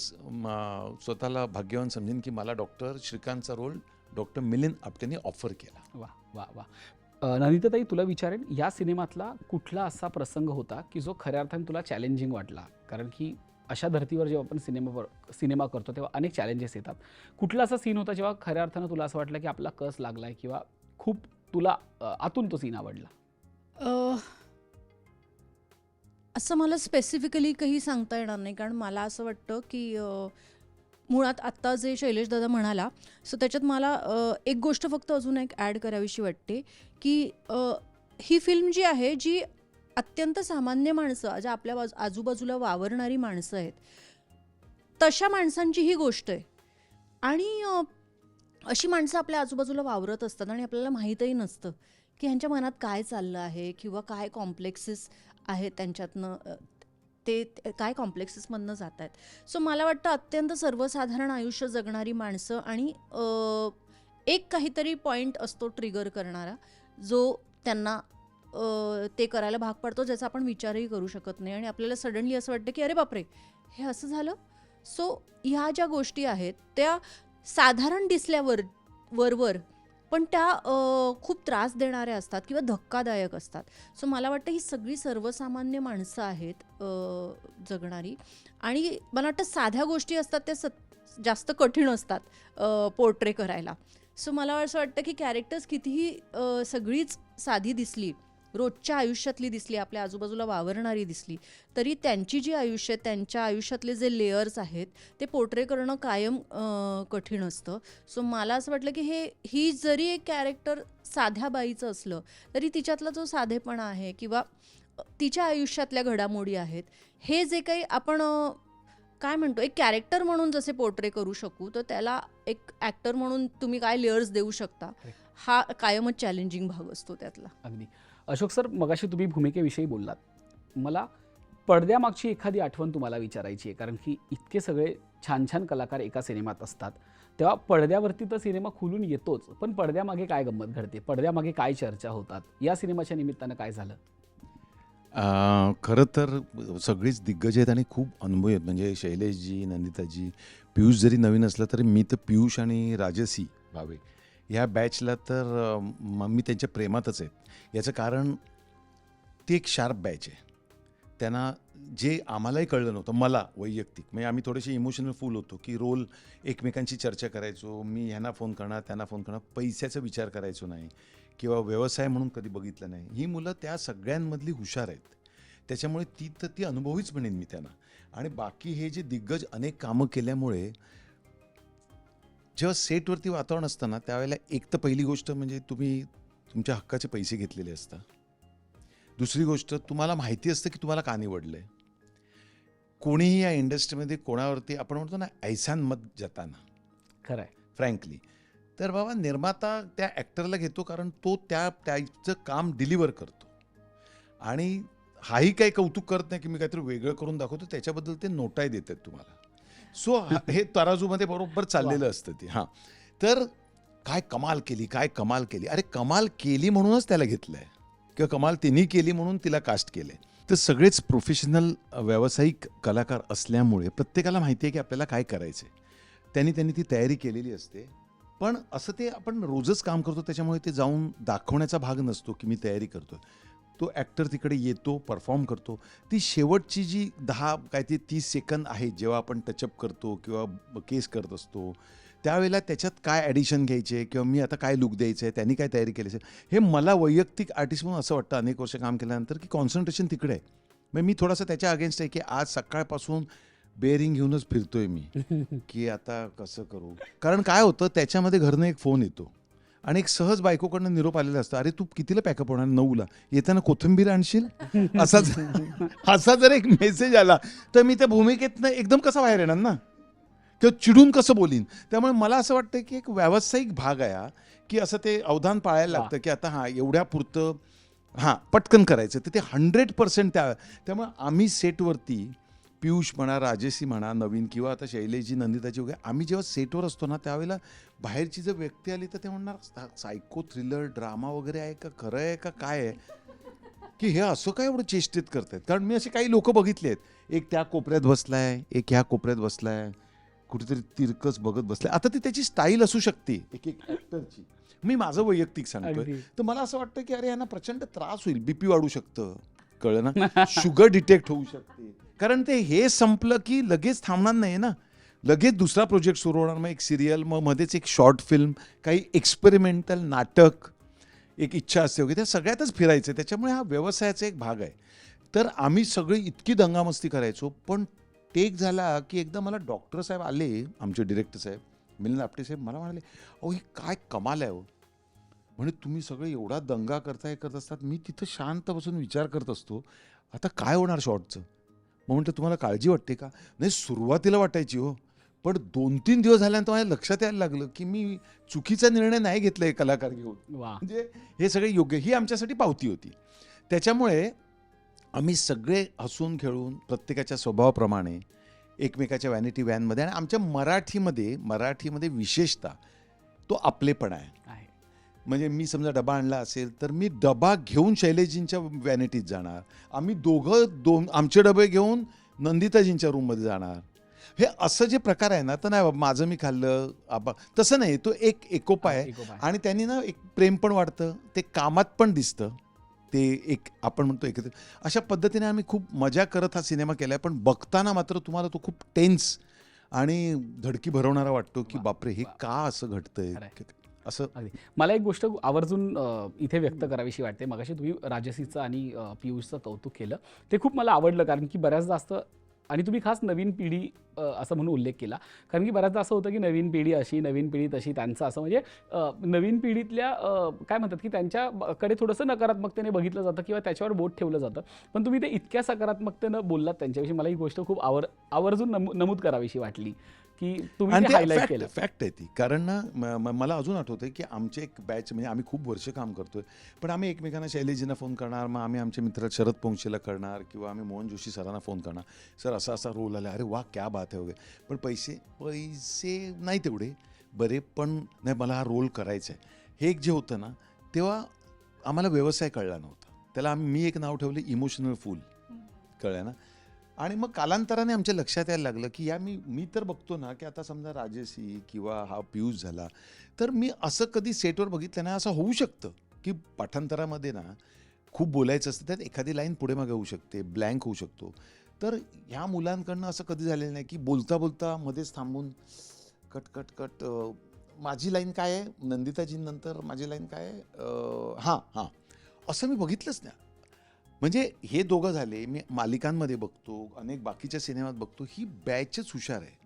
स्वतःला भाग्यवान समजेन की मला डॉक्टर श्रीकांतचा रोल डॉक्टर मिलिंद आपटेने ऑफर केला. वा वा वा. नंदिताताई तुला विचारेन, या सिनेमातला कुठला असा प्रसंग होता की जो खऱ्या अर्थाने तुला चॅलेंजिंग वाटला? कारण की अशा धर्तीवर जेव्हा आपण सिनेमा करतो तेव्हा अनेक चॅलेंजेस येतात. कुठला असा सीन होता जेव्हा खऱ्या अर्थानं तुला असं वाटलं की आपला कस लागलाय किंवा खूप तुला आतून तो सीन आवडला? अ, असं मला स्पेसिफिकली काही सांगता येणार नाही, कारण मला असं वाटतं की मुळात आत्ता जे शैलेश दादा म्हणाला, सो त्याच्यात मला एक गोष्ट फक्त अजून एक ॲड करावीशी वाटते की ही फिल्म जी आहे, जी अत्यंत सामान्य माणसं, ज्या आपल्या आजूबाजूला वावरणारी माणसं आहेत, तशा माणसांची ही गोष्ट आहे. आणि अशी माणसं आपल्या आजूबाजूला वावरत असतात आणि आपल्याला माहीतही नसतं की ह्यांच्या मनात काय चाललं आहे किंवा काय कॉम्प्लेक्सेस आहेत त्यांच्यातनं, ते काय कॉम्प्लेक्सेसमधनं जात आहेत. सो मला वाटतं अत्यंत सर्वसाधारण आयुष्य जगणारी माणसं आणि एक काहीतरी पॉईंट असतो ट्रिगर करणारा, जो त्यांना ते करायला भाग पडतो, ज्याचा आपण विचारही करू शकत नाही आणि आपल्याला सडनली असं वाटतं की अरे बापरे, हे असं झालं. सो ह्या ज्या गोष्टी आहेत त्या साधारण दिसल्यावर वरवर, पण त्या खूप त्रास देणाऱ्या असतात किंवा धक्कादायक असतात. सो मला वाटतं ही सगळी सर्वसामान्य माणसं आहेत जगणारी, आणि मला वाटतं साध्या गोष्टी असतात त्या जास्त कठीण असतात पोर्ट्रे करायला. सो मला असं वाटतं की कॅरेक्टर्स कितीही सगळीच साधी दिसली, रोजच्या आयुष्यातली दिसली, आपल्या आजूबाजूला वावरणारी दिसली, तरी त्यांची जी आयुष्य आहेत, त्यांच्या आयुष्यातले जे लेयर्स आहेत, ते पोर्ट्रे करणं कायम कठीण असतं. सो मला असं वाटलं की ही जरी एक कॅरेक्टर साध्या बाईचं असलं, तरी तिच्यातला जो साधेपणा आहे किंवा तिच्या आयुष्यातल्या घडामोडी आहेत, हे जे काही आपण काय म्हणतो, एक कॅरेक्टर म्हणून जसे पोर्ट्रे करू शकू, तर त्याला एक ॲक्टर म्हणून तुम्ही काय लेयर्स देऊ शकता, हा कायमच चॅलेंजिंग भाग असतो त्यातला. अगदी. अशोक सर, मगाशी तुम्ही भूमिकेविषयी बोललात. मला पडद्यामागची एखादी आठवण तुम्हाला विचारायची आहे, कारण की इतके सगळे छान छान कलाकार एका सिनेमात असतात, तेव्हा पडद्यावरती तर सिनेमा खुलून येतोच, पण पडद्यामागे काय गंमत घडते, पडद्यामागे काय चर्चा होतात, या सिनेमाच्या निमित्तानं काय झालं? खरं तर सगळीच दिग्गज आहेत आणि खूप अनुभवी आहेत. म्हणजे शैलेशजी, नंदिताजी, पियुष जरी नवीन असलं तरी मी तर पियुष आणि राजसी भावे ह्या बॅचला तर मी त्यांच्या प्रेमातच आहेत. याचं कारण ती एक शार्प बॅच आहे. त्यांना जे आम्हालाही कळलं नव्हतं, मला वैयक्तिक, म्हणजे आम्ही थोडेसे इमोशनल फुल होतो की रोल एकमेकांची चर्चा करायचो, मी ह्यांना फोन करणार, त्यांना फोन करणार, पैशाचा विचार करायचो नाही किंवा व्यवसाय म्हणून कधी बघितलं नाही. ही मुलं त्या सगळ्यांमधली हुशार आहेत, त्याच्यामुळे ती अनुभवीच म्हणेन मी त्यांना. आणि बाकी हे जे दिग्गज अनेक कामं केल्यामुळे जेव्हा सेटवरती वातावरण असतं ना, त्यावेळेला एक तर पहिली गोष्ट म्हणजे तुम्ही तुमच्या हक्काचे पैसे घेतलेले असतात. दुसरी गोष्ट, तुम्हाला माहिती असतं की तुम्हाला का निवडलं आहे. कोणीही या इंडस्ट्रीमध्ये कोणावरती आपण म्हणतो ना, ऐसान मत जाताना, खरं आहे. फ्रँकली, तर बाबा निर्माता त्या ॲक्टरला घेतो कारण तो त्याचं काम डिलिव्हर करतो आणि हाही काही कौतुक करत नाही की मी काहीतरी वेगळं करून दाखवतो, त्याच्याबद्दल ते नोटाही देतात तुम्हाला. सो हे तराजूमध्ये बरोबर चाललेलं असतं ते. हां, तर काय कमाल केली, काय कमाल केली, अरे कमाल केली म्हणूनच त्याला घेतलं आहे किंवा कमाल तिने केली म्हणून तिला कास्ट केलं आहे. तर सगळेच प्रोफेशनल व्यावसायिक कलाकार असल्यामुळे प्रत्येकाला माहिती आहे की आपल्याला काय करायचं आहे. त्यांनी ती तयारी केलेली असते. पण असं ते आपण रोजच काम करतो, त्याच्यामुळे ते जाऊन दाखवण्याचा भाग नसतो की मी तयारी करतो. तो ॲक्टर तिकडे येतो, परफॉर्म करतो. ती शेवटची जी 30 सेकंद आहेत जेव्हा आपण टचअप करतो किंवा केस करत असतो, त्यावेळेला त्याच्यात काय ॲडिशन घ्यायचे किंवा मी आता काय लुक द्यायचं आहे, त्यांनी काय तयारी केली असेल, हे मला वैयक्तिक आर्टिस्ट म्हणून असं वाटतं अनेक वर्ष काम केल्यानंतर की कॉन्सन्ट्रेशन तिकडे आहे. मग मी थोडासा त्याच्या अगेन्स्ट आहे की आज सकाळपासून बेअरिंग घेऊनच फिरतोय मी की आता कसं करू. कारण काय होतं, त्याच्यामध्ये घरनं एक फोन येतो आणि एक सहज बायकोकडनं निरोप आलेला असतो, अरे तू कितीला पॅकअप होणार, 9ला येताना कोथिंबीर आणशील, असा जर एक मेसेज आला तर मी त्या भूमिकेतनं एकदम कसा बाहेर येणार ना, किंवा चिडून कसं बोलीन. त्यामुळे मला असं वाटतं की एक व्यावसायिक भाग आहे की असं ते अवधान पाळायला लागतं की आता हां एवढ्या पुरतं पटकन करायचं, तर ते 100% त्यामुळे आम्ही सेटवरती पियुष म्हणा, राजेशी म्हणा, नवीन किंवा आता शैलेशजी, नंदिताजी वगैरे, आम्ही जेव्हा सेटवर असतो ना, त्यावेळेला बाहेरची जर व्यक्ती आली तर ते म्हणणार सायको थ्रिलर ड्रामा वगैरे आहे का, खरं आहे का, काय आहे की हे असं काय एवढं चेष्टेत करतायत. कारण मी असे काही लोक बघितले आहेत, एक त्या कोपऱ्यात बसलाय, एक ह्या कोपऱ्यात बसलाय, कुठेतरी तिरकस बघत बसलाय. आता ती त्याची स्टाईल असू शकते एक ॲक्टरची, मी माझं वैयक्तिक सांगतोय. तर मला असं वाटतं की अरे यांना प्रचंड त्रास होईल, बीपी वाढू शकतं, कळलं ना, शुगर डिटेक्ट होऊ शकते, कारण ते हे संपलं की लगेच थांबणार नाही ना, लगेच दुसरा प्रोजेक्ट सुरू होणार. मग एक सिरियल, मग मध्येच एक शॉर्ट फिल्म, काही एक्सपेरिमेंटल नाटक, एक इच्छा असते वगैरे, त्या सगळ्यातच फिरायचं. त्याच्यामुळे हा व्यवसायाचा एक भाग आहे. तर आम्ही सगळी इतकी दंगामस्ती करायचो. पण टेक झाला की एकदा मला डॉक्टर साहेब आले, आमचे डिरेक्टर साहेब मिलिंद आपटे साहेब, मला म्हणाले, अहो ही काय कमाल आहे हो, म्हणे तुम्ही सगळे एवढा दंगा करताय करत असतात, मी तिथं शांत बसून विचार करत असतो आता काय होणार शॉर्टचं. मग म्हणतो तुम्हाला काळजी वाटते का? नाही, सुरुवातीला वाटायची हो, पण 2-3 दिवस झाल्यानंतर माझ्या लक्षात यायला लागलं की मी चुकीचा निर्णय नाही घेतलाय कलाकार घेऊन. वा. म्हणजे हे सगळे योग्य, ही आमच्यासाठी पावती होती. त्याच्यामुळे आम्ही सगळे हसून खेळून प्रत्येकाच्या स्वभावाप्रमाणे एकमेकाच्या व्हॅनिटी व्हॅनमध्ये, आणि आमच्या मराठीमध्ये विशेषतः तो आपलेपणा आहे. आहे. म्हणजे मी समजा डबा आणला असेल तर मी डबा घेऊन शैलेशजींच्या व्हॅनिटीत जाणार, आम्ही दोन आमचे डबे घेऊन नंदिताजींच्या रूममध्ये जाणार. हे असं जे प्रकार आहे ना, तर नाही बाबा माझं मी खाल्लं आबा, तसं नाही. तो एक एकोपा आहे. एकोपा आहे. आणि त्यांनी ना एक प्रेम पण वाढतं, ते कामात पण दिसतं, ते एक आपण म्हणतो एकत्र. अशा पद्धतीने आम्ही खूप मजा करत हा सिनेमा केला आहे. पण बघताना मात्र तुम्हाला तो खूप टेन्स आणि धडकी भरवणारा वाटतो की वा, बापरे हे वा. का असं घडतंय खरंय. असं. अगदी. मला एक गोष्ट आवर्जून इथे व्यक्त करावीशी वाटते. मगाशी तुम्ही राजसीचं आणि पियुषचं कौतुक केलं. ते खूप मला आवडलं, कारण की बऱ्याचदा असतं, आणि तुम्ही खास नवीन पिढी असं म्हणून उल्लेख केला, कारण की बऱ्याचदा असं होतं की नवीन पिढी अशी, नवीन पिढी तशी, त्यांचं असं म्हणजे नवीन पिढीतल्या काय म्हणतात की त्यांच्याकडे थोडंसं नकारात्मकतेने बघितलं जातं किंवा त्याच्यावर बोट ठेवलं जातं. पण तुम्ही ते इतक्या सकारात्मकतेनं बोललात त्यांच्याविषयी, मला ही गोष्ट खूप आवर्जून नमूद करावीशी वाटली की तुम्ही आणि ते हायलाईट केलं. फॅक्ट आहे ती. कारण ना मला अजून आठवतंय की आमचे एक बॅच, म्हणजे आम्ही खूप वर्ष काम करतोय, पण आम्ही एकमेकांना शैलेशजींना फोन करणार, मग आम्ही आमच्या मित्र शरद पोंक्षेला करणार, किंवा आम्ही मोहन जोशी सरांना फोन करणार, सर असा असा रोल आला, अरे वा क्या बात आहे वगैरे. पण पैसे नाही तेवढे बरे, पण नाही मला हा रोल करायचा आहे, हे एक जे होतं ना, तेव्हा आम्हाला व्यवसाय कळला नव्हता. त्याला मी एक नाव ठेवलं इमोशनल फूल, कळलं ना. आणि मग कालांतराने आमच्या लक्षात यायला लागलं की मी तर बघतो ना की आता समजा राजेशी किंवा हा पियुष झाला, तर मी असं कधी सेटवर बघितलं नाही. असं होऊ शकतं की पाठांतरामध्ये ना खूप बोलायचं असतं, त्यात एखादी लाईन पुढे मागे होऊ शकते, ब्लँक होऊ शकतो. तर ह्या मुलांकडनं असं कधी झालेलं नाही की बोलता बोलता मध्येच थांबून कट कट कट माझी लाईन काय आहे, नंदिताजींनंतर माझी लाईन काय आहे, हां हां, असं मी बघितलंच नाही. म्हणजे हे दोघं झाले, मी मालिकांमध्ये बघतो, अनेक बाकीच्या सिनेमात बघतो, ही बॅचच हुशार आहे.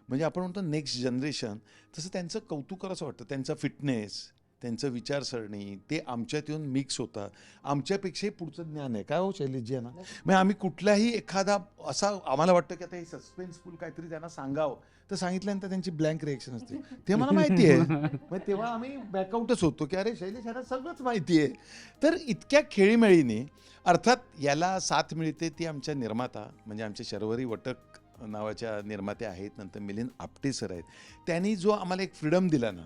म्हणजे आपण म्हणतो नेक्स्ट जनरेशन, तसं त्यांचं कौतुक करावं वाटतं. त्यांचा फिटनेस, त्यांचं विचारसरणी, ते आमच्यात येऊन मिक्स होतात. आमच्यापेक्षाही पुढचं ज्ञान आहे काय हो शैलेशजी आहे ना. म्हणजे आम्ही कुठलाही एखादा असा आम्हाला वाटतं की आता हे सस्पेन्सफुल काहीतरी त्यांना सांगावं, तर सांगितल्यानंतर त्यांची ब्लँक रिएक्शन असते, ते मला माहिती आहे. मग तेव्हा आम्ही बॅकआउटच होतो की अरे शैलेश यांना सगळंच माहिती आहे. तर इतक्या खेळीमेळीने, अर्थात याला साथ मिळते ती आमच्या निर्माता, म्हणजे आमचे शर्वरी वटक नावाच्या निर्मात्या आहेत, नंतर मिलिंद आपटे सर आहेत. त्यांनी जो आम्हाला एक फ्रीडम दिला ना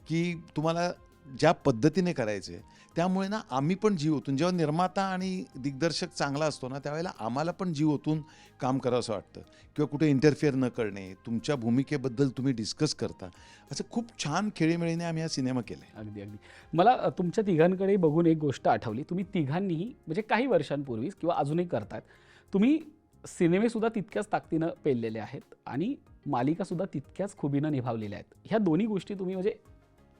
की तुम्हाला ज्या पद्धतीने करायचं आहे, त्यामुळे ना आम्ही पण जीव ओतून, जेव्हा निर्माता आणि दिग्दर्शक चांगला असतो ना, त्यावेळेला आम्हाला पण जीव ओतून काम करावं असं वाटतं, किंवा कुठे इंटरफिअर न करणे, तुमच्या भूमिकेबद्दल तुम्ही डिस्कस करता, असं खूप छान खेळीमेळीने आम्ही हा सिनेमा केला आहे. अगदी अगदी. मला तुमच्या तिघांकडे बघून एक गोष्ट आठवली. तुम्ही तिघांनीही म्हणजे काही वर्षांपूर्वीच किंवा अजूनही करतायत, तुम्ही सिनेमेसुद्धा तितक्याच ताकदीनं पेललेले आहेत आणि मालिकासुद्धा तितक्याच खुबीनं निभावलेल्या आहेत. ह्या दोन्ही गोष्टी तुम्ही म्हणजे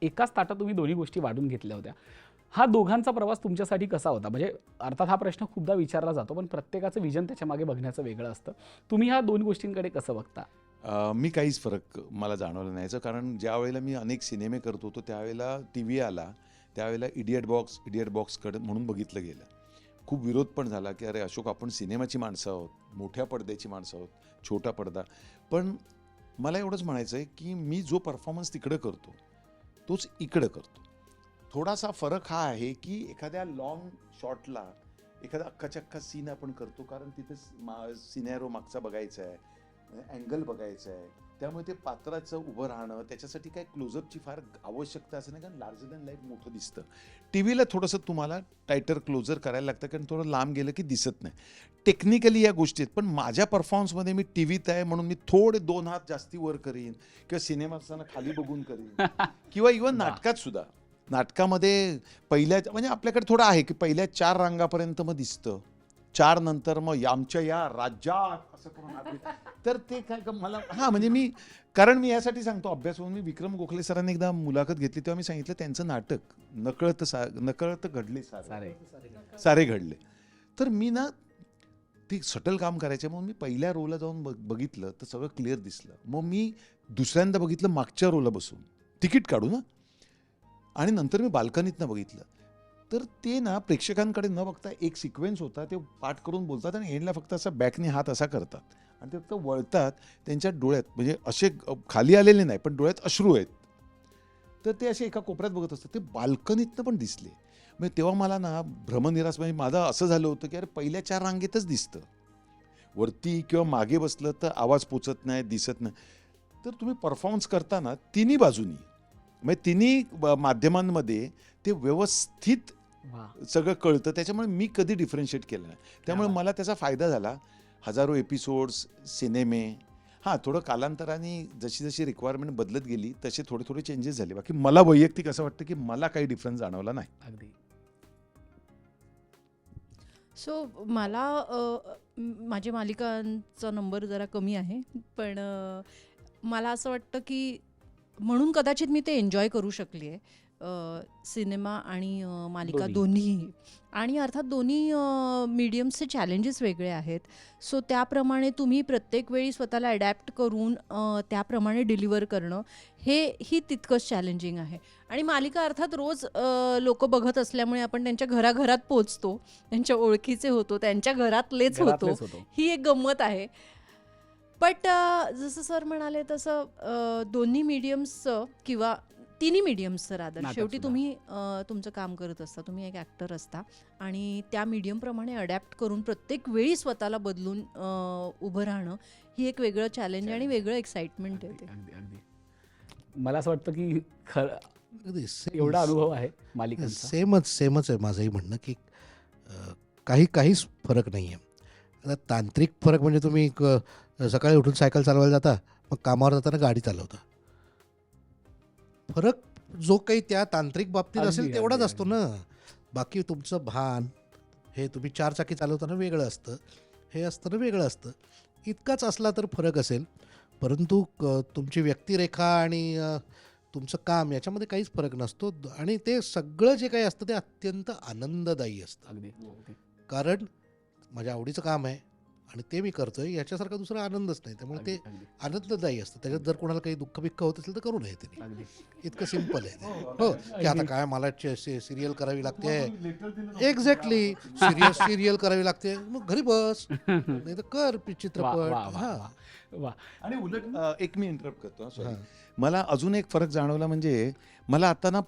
एकाच ताटात तुम्ही दोन्ही गोष्टी वाढून घेतल्या होत्या. हा दोघांचा प्रवास तुमच्यासाठी कसा होता? म्हणजे अर्थात हा प्रश्न खूपदा विचारला जातो, पण प्रत्येकाचं विजन त्याच्या मागे बघण्याचं वेगळं असतं. तुम्ही ह्या दोन गोष्टींकडे कसं बघता? मी काहीच फरक मला जाणवलं नाही. कारण ज्या वेळेला मी अनेक सिनेमे करत होतो, त्यावेळेला टी व्ही आला, त्यावेळेला इडियट बॉक्सकडे म्हणून बघितलं गेलं. खूप विरोध पण झाला की अरे अशोक, आपण सिनेमाची माणसं आहोत, मोठ्या पडद्याची माणसं आहोत, छोटा पडदा. पण मला एवढंच म्हणायचं आहे की मी जो परफॉर्मन्स तिकडं करतो तोच इकडं करतो. थोडासा फरक हा आहे की एखाद्या लॉंग शॉटला एखादा अख्खाच्या अख्खा सीन आपण करतो, कारण तिथे सिनेरो मागचा बघायचा आहे, अँगल बघायचा आहे, त्यामुळे ते पात्राचं उभं राहणं, त्याच्यासाठी काय क्लोजअपची फार आवश्यकता असं नाही, कारण लार्जर दॅन लाईफ मोठं दिसतं. टी व्हीला थोडंसं तुम्हाला टायटर क्लोजर करायला लागतं, कारण थोडं लांब गेलं की दिसत नाही. टेक्निकली या गोष्टी आहेत, पण माझ्या परफॉर्मन्समध्ये मी टी व्हीत आहे म्हणून मी थोडे 2 हात जास्ती वर करीन, किंवा सिनेमा असताना खाली बघून करीन, किंवा इव्हन नाटकात सुद्धा. नाटकामध्ये पहिल्या म्हणजे आपल्याकडे थोडं आहे की पहिल्या 4 रांगापर्यंत मग दिसतं, 4 नंतर मग आमच्या या राज्यात असं करून तर ते काय मला म्हणजे मी कारण मी यासाठी सांगतो अभ्यास म्हणून मी विक्रम गोखले सरांनी एकदा मुलाखत घेतली तेव्हा मी सांगितलं त्यांचं नाटक नकळत घडले सारे घडले. तर मी ना ती सटल काम करायचे म्हणून मी पहिल्या रोला जाऊन बघितलं तर सगळं क्लिअर दिसलं. मग मी दुसऱ्यांदा बघितलं मागच्या रोला बसून तिकीट काढू ना आणि नंतर मी बाल्कनीतनं बघितलं. तर ते ना प्रेक्षकांकडे न बघता एक सिक्वेन्स होता ते पाठ करून बोलतात आणि एंडला फक्त असा बॅकने हात असा करतात आणि ते फक्त वळतात त्यांच्या डोळ्यात म्हणजे असे खाली आलेले नाही पण डोळ्यात अश्रू आहेत. तर ते असे एका कोपऱ्यात बघत असतात. ते बाल्कनीतनं पण दिसले. म्हणजे तेव्हा मला ना भ्रमनिरास म्हणजे माझं असं झालं होतं की अरे पहिल्या 4 रांगेतच दिसतं, वरती किंवा मागे बसलं तर आवाज पोचत नाही दिसत नाही. तर तुम्ही परफॉर्मन्स करताना तिन्ही बाजूनी म्हणजे तिन्ही माध्यमांमध्ये ते व्यवस्थित सगळं कळतं. त्याच्यामुळे मी कधी डिफरन्शिएट केलं नाही. त्यामुळे मला त्याचा फायदा झाला. हजारो एपिसोड्स सिनेमे थोडं कालांतराने जशी जशी रिक्वायरमेंट बदलत गेली तसे थोडे थोडे चेंजेस झाले. बाकी मला वैयक्तिक असं वाटतं की मला काही डिफरन्स जाणवला नाही. अगदी. सो मला माझ्या मालिकांचा नंबर जरा कमी आहे पण मला असं वाटतं की म्हणून कदाचित मी ते एन्जॉय करू शकली आहे. सिनेमा आणि मालिका दोन्हीही. आणि अर्थात दोन्ही मीडियम्सचे चॅलेंजेस वेगळे आहेत. सो त्याप्रमाणे तुम्ही प्रत्येक वेळी स्वतःला अडॅप्ट करून त्याप्रमाणे डिलिव्हर करणं ही तितकंच चॅलेंजिंग आहे. आणि मालिका अर्थात रोज लोक बघत असल्यामुळे आपण त्यांच्या घराघरात पोचतो, त्यांच्या ओळखीचे होतो, त्यांच्या घरातलेच होतो. ही एक गंमत आहे. बट जसं सर म्हणाले तसं दोन्ही मीडियम्सचं किंवा तिन्ही मीडियम्सचं रादर शेवटी तुम्ही तुमचं काम करत असता. तुम्ही एक ॲक्टर असता आणि त्या मीडियमप्रमाणे अडॅप्ट करून प्रत्येक वेळी स्वतःला बदलून उभं राहणं ही एक वेगळं चॅलेंज आणि वेगळं एक्साइटमेंट येते. मला असं वाटतं की अगदी एवढा अनुभव आहे मालिकांचा. सेमच आहे माझंही म्हणणं की काहीच फरक नाही आहे. आता तांत्रिक फरक म्हणजे तुम्ही सकाळी उठून सायकल चालवायला जाता, मग कामावर जाताना गाडी चालवता. फरक जो काही त्या तांत्रिक बाबतीत असेल तेवढाच असतो ना. बाकी तुमचं भान हे तुम्ही 4 चाकी चालवताना वेगळं असतं, हे असताना वेगळं असतं. इतकाच असला तर फरक असेल. परंतु तुमची व्यक्तिरेखा आणि तुमचं काम याच्यामध्ये काहीच फरक नसतो. आणि ते सगळं जे काही असतं ते अत्यंत आनंददायी असतं. कारण माझ्या आवडीचं काम आहे आणि ते मी करतोय याच्यासारखा दुसरा आनंदच नाही. त्यामुळे ते आनंददायी असतं. त्याच्यात जर कोणाला काही दुःख होत असेल तर करू नये त्यांनी. इतकं सिम्पल आहे ते. हो की आता काय मला सिरियल करावी लागते. एक्झॅक्टली सिरियल करावी लागते, मग घरी बस नाही तर कर चित्रपट. आणि उलट एक मी इंटरप्ट करतो सॉरी. मला अजून एक फरक जाणवला म्हणजे मला आता ना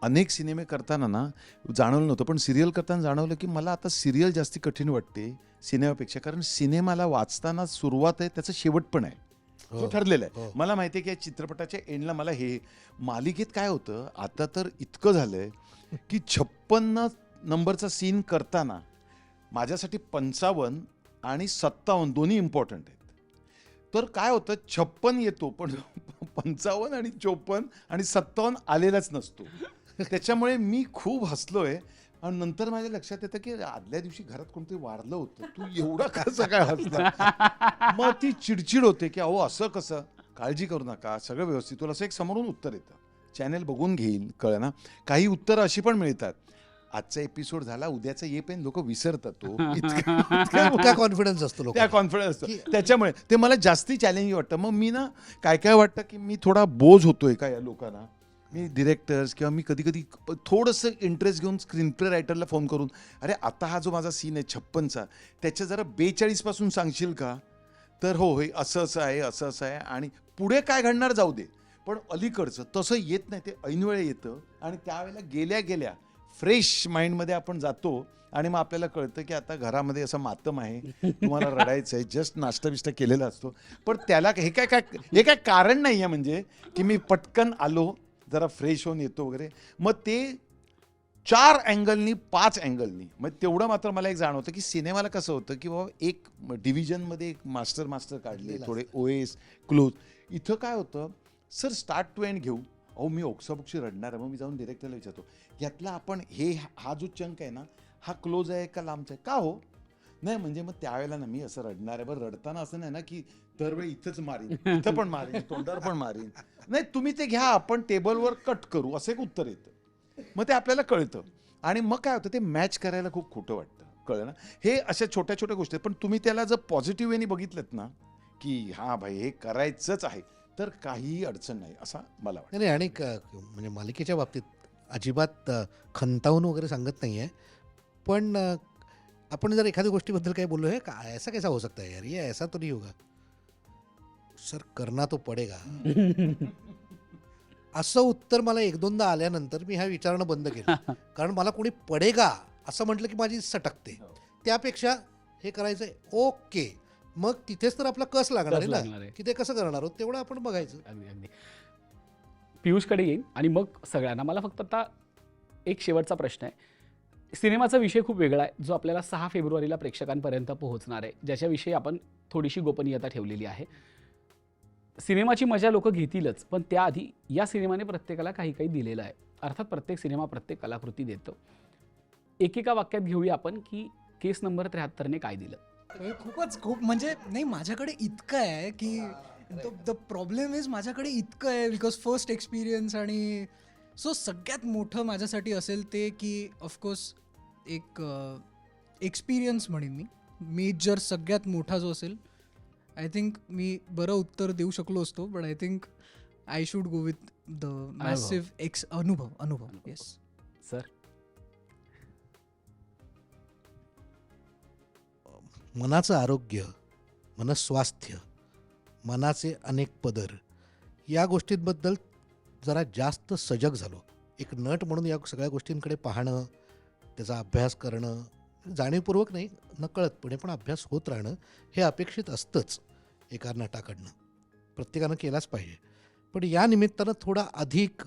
अनेक सिनेमे करताना ना जाणवलं नव्हतं पण सिरियल करताना जाणवलं की मला आता सिरियल जास्ती कठीण वाटते सिनेमापेक्षा. कारण सिनेमाला वाचताना सुरुवात आहे त्याचं शेवट पण आहे, तो ठरलेला आहे. मला माहिती आहे की या चित्रपटाच्या एंडला मला हे. मालिकेत काय होतं आता तर इतकं झालंय की 56 नंबरचा सीन करताना माझ्यासाठी 55 आणि 57 दोन्ही इम्पॉर्टंट आहेत. तर काय होतं 56 येतो पण 55 आणि 54 आणि 57 आलेलाच नसतो. त्याच्यामुळे मी खूप हसलोय. आणि नंतर माझ्या लक्षात येतं की आदल्या दिवशी घरात कोणतरी वारलं होतं, तू एवढा कसं काय हसला. मग ती चिडचिड होते की अहो असं कसं. काळजी करू नका, सगळं व्यवस्थित. तुला असं एक समोरून उत्तर येतं, चॅनेल बघून घेईल कळ ना. काही उत्तरं अशी पण मिळतात, आजचा एपिसोड झाला उद्याचं ये पण लोक विसरतात. तो इतका कॉन्फिडन्स असतो, त्या कॉन्फिडन्स असतो. त्याच्यामुळे ते मला जास्ती चॅलेंजिंग वाटतं. मग मी ना काय वाटतं की मी थोडा बोज होतोय का या लोकांना. मी डिरेक्टर्स किंवा मी कधी कधी थोडंसं इंटरेस्ट घेऊन स्क्रीन प्ले रायटरला फोन करून अरे आता हा जो माझा सीन आहे 56चा त्याच्या जरा 42 पासून सांगशील का. तर हो असं आहे असं आहे आणि पुढे काय घडणार जाऊ दे. पण अलीकडचं तसं येत नाही, ते ऐनवेळे येतं आणि त्यावेळेला गेल्या फ्रेश माइंडमध्ये आपण जातो आणि मग आपल्याला कळतं की आता घरामध्ये असं मातम आहे, तुम्हाला रडायचं आहे, जस्ट नाश्ता बिष्टा केलेला असतो. पण त्याला हे काय कारण नाही आहे म्हणजे की मी पटकन आलो जरा फ्रेश होऊन येतो वगैरे. मग ते 4 अँगलनी 5 अँगलनी मग तेवढं मात्र मला एक जाणवतं की सिनेमाला कसं होतं की बाबा एक डिव्हिजनमध्ये एक मास्टर काढले थोडे OS क्लोज. इथं काय होतं सर स्टार्ट टू एंड घेऊ. अहो मी ओक्साबोक्शी रडणार आहे. मग मी जाऊन डिरेक्टरला विचारतो यातला आपण हा जो चंक आहे ना हा क्लोज आहे का लांबचा आहे का हो. नाही म्हणजे मग त्यावेळेला ना मी असं रडणार आहे. बरं रडताना असं नाही ना की दरवेळी इथंच मारीन, इथं पण मारीन, तोंडावर पण मारीन. नाही तुम्ही ते घ्या, आपण टेबलवर कट करू असं एक उत्तर येतं. मग ते आपल्याला कळतं आणि मग काय होतं ते मॅच करायला खूप खोटं वाटतं. कळलं ना. हे अशा छोट्या छोट्या गोष्टी आहेत, पण तुम्ही त्याला जर पॉझिटिव्ह वेनी बघितलं ना की हा भाई हे करायचंच आहे, तर काहीही अडचण नाही असं मला वाटतं. नाही आणि म्हणजे मालिकेच्या बाबतीत अजिबात खंतावून वगैरे सांगत नाही आहे. पण आपण जर एखाद्या गोष्टीबद्दल काही बोललो है का ऐसा कैसा हो सकता है यार, ये ऐसा तो नहीं होगा, सर करना तो पडेगा. असं उत्तर मला एक दोनदा आल्यानंतर मी हा विचारणं बंद केलं. कारण मला कोणी पडेगा असं म्हटलं की माझी सटकते. त्यापेक्षा हे करायचंय ओके, मग तिथेच तर आपला कस लागणार कस आहे लागणार ना, आहे. की ते कसं करणार आहोत तेवढं आपण बघायचं. अगदी अगदी. पियुषकडे येईन आणि मग सगळ्यांना. मला फक्त आता एक शेवटचा प्रश्न आहे. सिनेमाचा विषय खूप वेगळा आहे, जो आपल्याला 6 फेब्रुवारीला प्रेक्षकांपर्यंत पोहोचणार आहे, ज्याच्याविषयी आपण थोडीशी गोपनीयता ठेवलेली आहे. सिनेमाची मजा लोक घेतीलच, पण त्याआधी या सिनेमाने प्रत्येकाला काही काही दिलेलं आहे. अर्थात प्रत्येक सिनेमा प्रत्येक कलाकृती देतो. एकेका वाक्यात घेऊया आपण की केस नंबर 73ने काय दिलं. खूप म्हणजे नाही माझ्याकडे इतकं आहे की द प्रॉब्लेम इज माझ्याकडे इतकं आहे बिकॉज फर्स्ट एक्सपिरियन्स. आणि सो सगळ्यात मोठं माझ्यासाठी असेल ते की ऑफकोर्स एक एक्सपिरियन्स म्हणेन मी जर सगळ्यात मोठा जो असेल, आय थिंक मी बरं उत्तर देऊ शकलो असतो, but I think I should go with the massive अनुभव. Yes sir. मनाचं आरोग्य, मनस्वास्थ्य, मनाचे अनेक पदर या गोष्टींबद्दल जरा जास्त सजग झालो. एक नट म्हणून या सगळ्या गोष्टींकडे पाहणं, त्याचा अभ्यास करणं, जाणीवपूर्वक नाही नकळतपणे पण अभ्यास होत राहणं हे अपेक्षित असतंच एका नटाकडनं, प्रत्येकानं केलाच पाहिजे. पण या निमित्तानं थोडा अधिक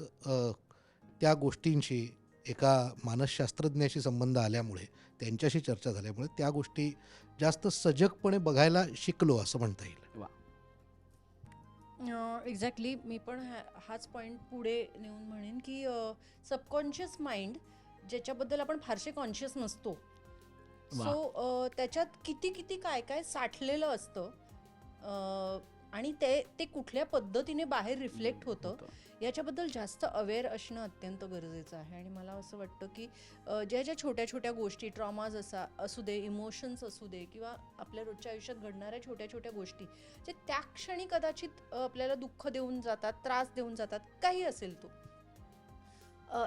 त्या गोष्टींशी एका मानसशास्त्रज्ञाशी संबंध आल्यामुळे, त्यांच्याशी चर्चा झाल्यामुळे त्या गोष्टी जास्त सजगपणे बघायला शिकलो असं म्हणता येईल. एक्झॅक्टली. मी पण हाच पॉईंट पुढे नेऊन म्हणेन की सबकॉन्शियस माइंड ज्याच्याबद्दल आपण फारसे कॉन्शियस नसतो, सो त्याच्यात किती किती काय काय साठलेलं असतं आणि ते कुठल्या पद्धतीने बाहेर रिफ्लेक्ट होतं याच्याबद्दल जास्त अवेअर असणं अत्यंत गरजेचं आहे. आणि मला असं वाटतं की ज्या छोट्या छोट्या गोष्टी, ट्रॉमाज असू दे, इमोशन्स असू दे, किंवा आपल्या रोजच्या आयुष्यात घडणाऱ्या छोट्या छोट्या गोष्टी जे त्या क्षणी कदाचित आपल्याला दुःख देऊन जातात, त्रास देऊन जातात, काही असेल तो,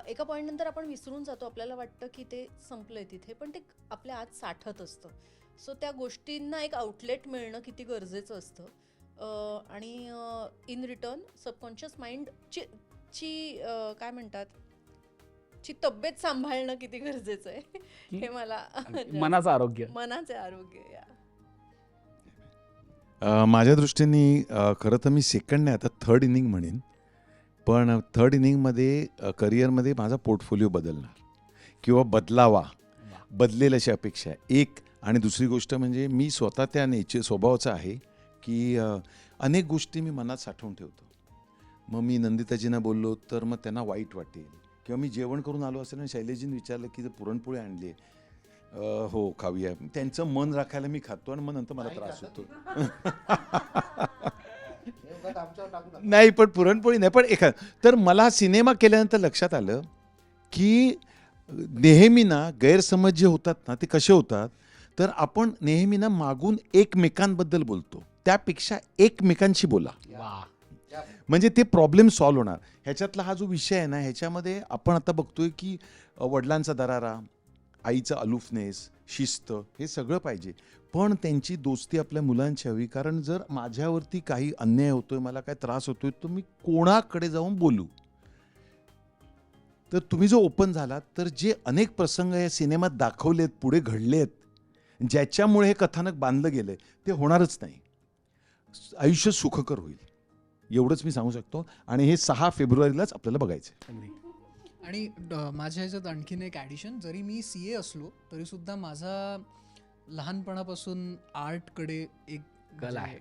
एका पॉईंट नंतर आपण विसरून जातो. आपल्याला वाटतं की ते संपलंय तिथे, पण ते आपल्या आत साठत असतं. सो त्या गोष्टींना एक आउटलेट मिळणं किती गरजेचं असतं. आणि इन रिटर्न सबकॉन्शियस माइंडची काय म्हणतात, ची तब्येत सांभाळणं किती गरजेचं आहे हे मला मनाचं आरोग्य. मनाचे आरोग्य या. माझ्या दृष्टीने खरं तर मी सेकंड नाही, आता थर्ड इनिंग म्हणेन. पण थर्ड इनिंगमध्ये करिअरमध्ये माझा पोर्टफोलिओ बदलणार किंवा बदलावा, बदलेल अशी अपेक्षा आहे एक. आणि दुसरी गोष्ट म्हणजे मी स्वतः त्या स्वभावाचा आहे की अनेक गोष्टी मी मनात साठवून ठेवतो. मग मी नंदिताजींना बोललो तर मग त्यांना वाईट वाटेल, किंवा मी जेवण करून आलो असेल आणि शैलेजींनी विचारलं की जर पुरणपोळी आणली, हो खाऊया, त्यांचं मन राखायला मी खातो आणि मग नंतर मला त्रास होतो. नाही पण पुरणपोळी नाही, पण तर मला सिनेमा केल्यानंतर लक्षात आलं की नेहमी ना गैरसमज जे होतात ना ते कसे होतात, तर आपण नेहमी ना मागून एकमेकांबद्दल बोलतो, त्यापेक्षा एकमेकांशी बोला, म्हणजे ते प्रॉब्लेम सॉल्व्ह होणार. ह्याच्यातला हा जो विषय आहे ना, ह्याच्यामध्ये आपण आता बघतोय की वडिलांचा दरारा, आईचा अलोफनेस, शिस्त, हे सगळं पाहिजे, पण त्यांची दोस्ती आपल्या मुलांची हवी. कारण जर माझ्यावरती काही अन्याय होतोय, मला काय त्रास होतोय, तर मी कोणाकडे जाऊन बोलू. तर तुम्ही जो ओपन झालात, तर जे अनेक प्रसंग या सिनेमात दाखवलेत, पुढे घडलेत, ज्याच्यामुळे हे कथानक बांधलं गेलंय, ते होणारच नाही. आयुष्य सुखकर होईल, एवढंच मी सांगू शकतो. आणि हे 6 फेब्रुवारीलाच आपल्याला बघायचं. आणि माझ्या ह्याच्यात आणखीन एक ॲडिशन, जरी मी CA असलो तरीसुद्धा माझा लहानपणापासून आर्टकडे एक कला आहे.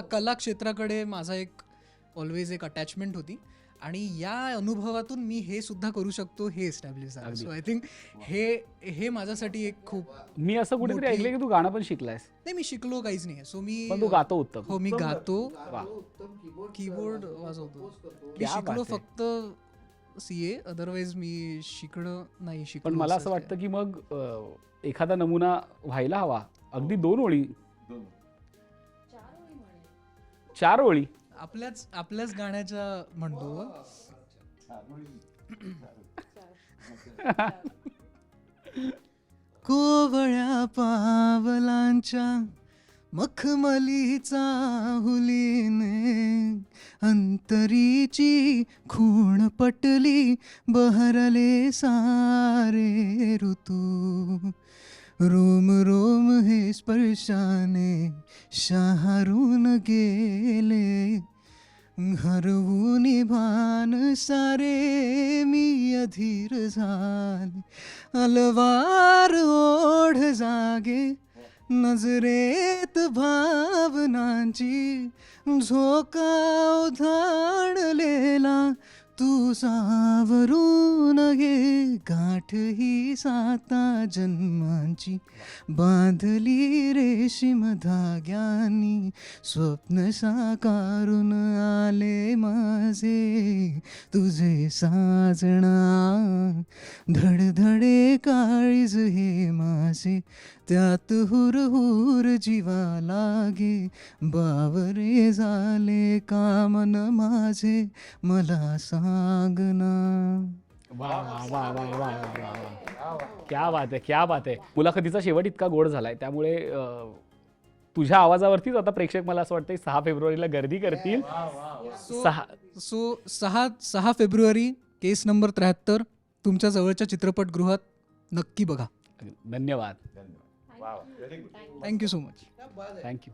कला क्षेत्राकडे माझा एक ऑलवेज एक अटॅचमेंट होती. आणि या अनुभवातून मी हे सुद्धा करू शकतो हे एस्टॅब्लिश झालं. अगदी. सो आय थिंक हे माझ्यासाठी एक खूप मी असं कुठेतरी मोठी- ऐकलं की तू गाणं पण शिकलायस, नाही मी शिकलो काहीच नाही. सो मी पण तू गातो उत्तम. हो मी गातो, वा. कीबोर्ड वाजवतो. मी क्या शिकलो बात आहे. फक्त CA, अदरवाईज मी शिकणं नाही शिकलो. पण मला असं वाटतं की मग एखादा नमुना व्हायला हवा. अगदी 2 ओळी, 4 ओळी. आपल्याच गाण्याच्या म्हणतो. कोवळ्या पावलांच्या मखमलीचा हुलीने अंतरीची खूण पटली, बहरले सारे ऋतू. रोम रोम हे स्पर्शाने शहारून गेले, हरवून भान सारे मी अधीर झाले. अलवार ओढ जागे, नजरेत भावनांची झोका उधाणलेला, तू सावरून घे गाठ ही 7 जन्मांची. बांधली रेशीम धाग्यांनी स्वप्न साकारून आले माझे तुझे साजना. धडधडे काळीज हे माझे, त्यात हुरहुर जीवा लागे. बावरे झाले कामन माझे, मला सांगना. वा वा वा वा वा वा वा. क्या बात आहे, क्या बात आहे. मुलाखतीचा शेवट इतका गोड झालाय, त्यामुळे तुझ्या आवाजावरतीच आता प्रेक्षक मला असं वाटतं 6 फेब्रुवारीला गर्दी करतील. सो 6 फेब्रुवारी केस नंबर 73 तुमच्या जवळच्या चित्रपटगृहात नक्की बघा. धन्यवाद. Thank you so much. थँक्यू.